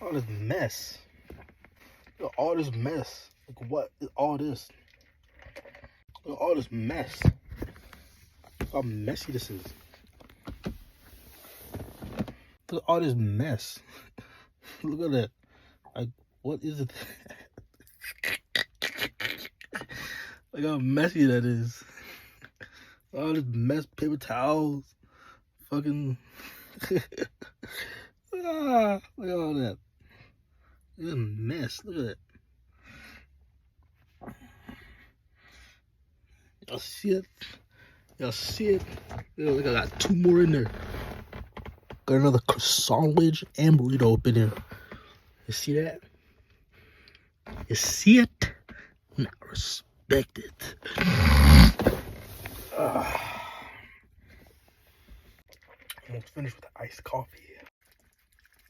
All this mess. Look at all this mess. Like, what is all this? Look at all this mess. Look how messy this is. Look at all this mess. Look at that. Like, what is it? Look how messy that is. All this mess, paper towels, fucking. Look at all that. Look at the mess. Look at that. Y'all see it? Y'all see it? Look, I got 2 more in there. Got another croissant wedge and burrito up in there. You see that? You see it? Now respect it. Almost finished with the iced coffee.